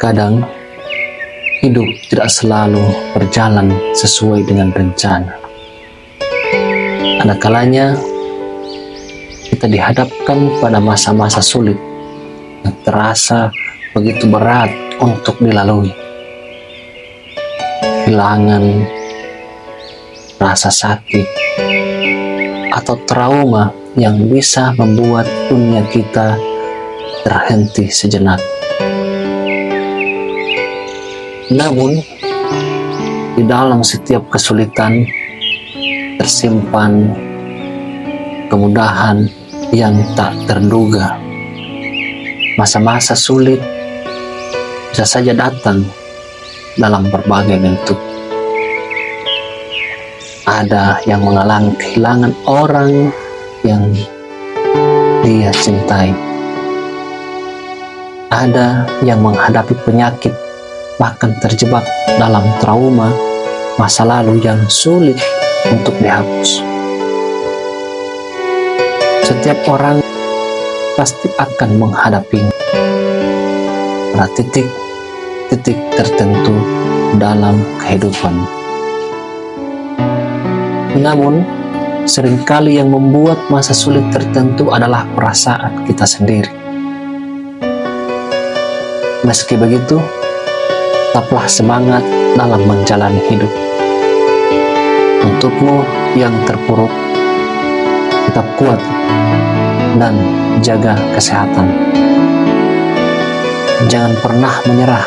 Kadang hidup tidak selalu berjalan sesuai dengan rencana. Ada kalanya kita dihadapkan pada masa-masa sulit yang terasa begitu berat untuk dilalui. Kehilangan, rasa sakit, atau trauma yang bisa membuat dunia kita terhenti sejenak. Namun, di dalam setiap kesulitan tersimpan kemudahan yang tak terduga. Masa-masa sulit bisa saja datang dalam berbagai bentuk. Ada yang mengalami kehilangan orang yang dia cintai. Ada yang menghadapi penyakit, bahkan terjebak dalam trauma masa lalu yang sulit untuk dihapus. Setiap orang pasti akan menghadapinya pada titik tertentu dalam kehidupan. Namun, seringkali yang membuat masa sulit tertentu adalah perasaan kita sendiri. Meski begitu, tetaplah semangat dalam menjalani hidup. Untukmu yang terpuruk, tetap kuat dan jaga kesehatan. Jangan pernah menyerah.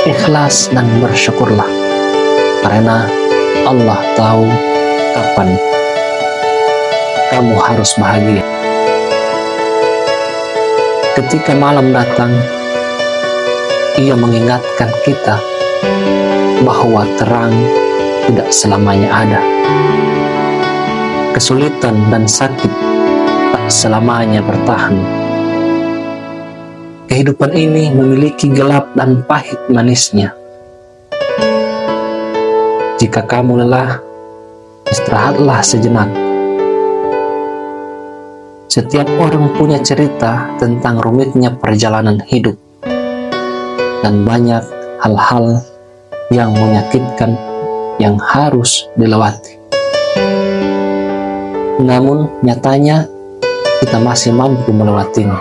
Ikhlas dan bersyukurlah, karena Allah tahu kapan kamu harus bahagia. Ketika malam datang, Ia mengingatkan kita bahwa terang tidak selamanya ada. Kesulitan dan sakit tak selamanya bertahan. Kehidupan ini memiliki gelap dan pahit manisnya. Jika kamu lelah, istirahatlah sejenak. Setiap orang punya cerita tentang rumitnya perjalanan hidup, dan banyak hal-hal yang menyakitkan yang harus dilewati. Namun nyatanya kita masih mampu melewatinya.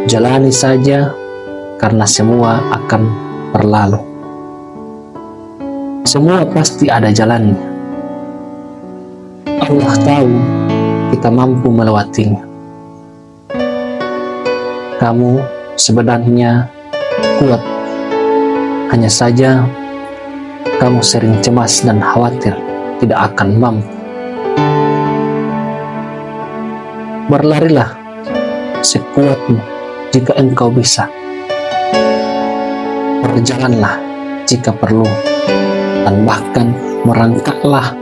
Jalani saja, karena semua akan berlalu. Semua pasti ada jalannya. Allah tahu kita mampu melewatinya. Kamu sebenarnya kuat, hanya saja kamu sering cemas dan khawatir tidak akan mampu. Berlarilah sekuatmu jika engkau bisa. Berjalanlah jika perlu, dan bahkan merangkaklah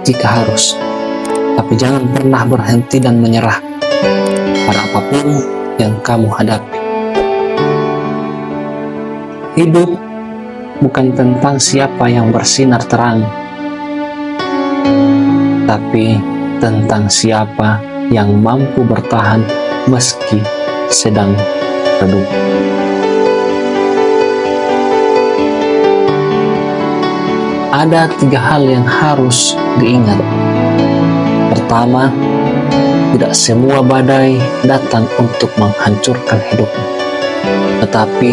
jika harus. Tapi jangan pernah berhenti dan menyerah pada apapun yang kamu hadapi. Hidup bukan tentang siapa yang bersinar terang, tapi tentang siapa yang mampu bertahan meski sedang redup. Ada 3 hal yang harus diingat. Pertama, tidak semua badai datang untuk menghancurkan hidupmu, tetapi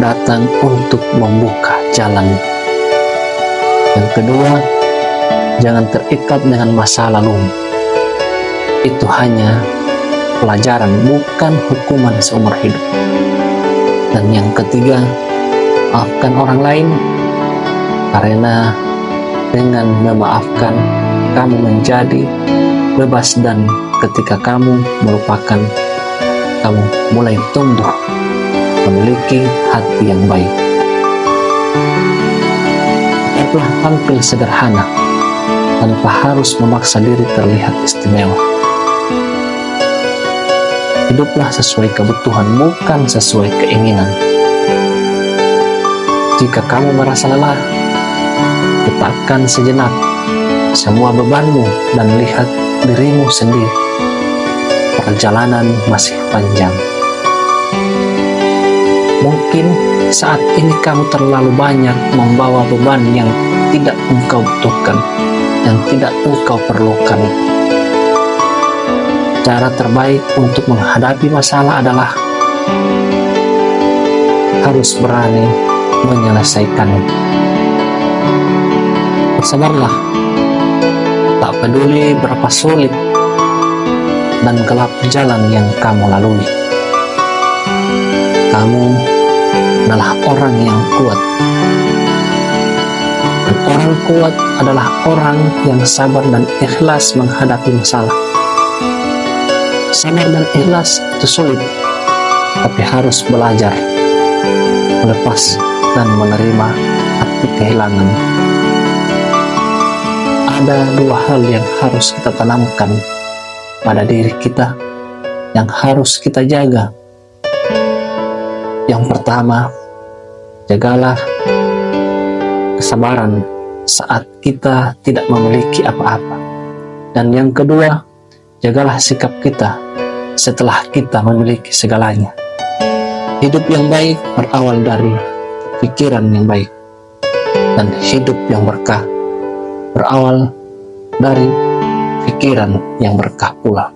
datang untuk membuka jalan. Yang kedua, jangan terikat dengan masa lalu. Itu hanya pelajaran, bukan hukuman seumur hidup. Dan yang ketiga, maafkan orang lain, karena dengan memaafkan kamu menjadi bebas, dan ketika kamu melupakan, kamu mulai tumbuh memiliki hati yang baik. Tetaplah tampil sederhana tanpa harus memaksa diri terlihat istimewa. Hiduplah sesuai kebutuhan, bukan sesuai keinginan. Jika kamu merasa lelah, letakkan sejenak semua bebanmu dan lihat dirimu sendiri. perjalanan masih panjang. Mungkin saat ini kamu terlalu banyak membawa beban yang tidak engkau butuhkan, yang tidak engkau perlukan. Cara terbaik untuk menghadapi masalah adalah harus berani menyelesaikannya. Bersabarlah, tak peduli berapa sulit dan gelap jalan yang kamu lalui. Kamu adalah orang yang kuat. Dan orang kuat adalah orang yang sabar dan ikhlas menghadapi masalah. Sabar dan ikhlas itu sulit, tapi harus belajar melepas dan menerima arti kehilangan. Ada dua hal yang harus kita tanamkan pada diri kita, yang harus kita jaga. Yang pertama, jagalah kesabaran saat kita tidak memiliki apa-apa. Dan yang kedua, jagalah sikap kita setelah kita memiliki segalanya. Hidup yang baik berawal dari pikiran yang baik, dan hidup yang berkah berawal dari pikiran yang berkah pula.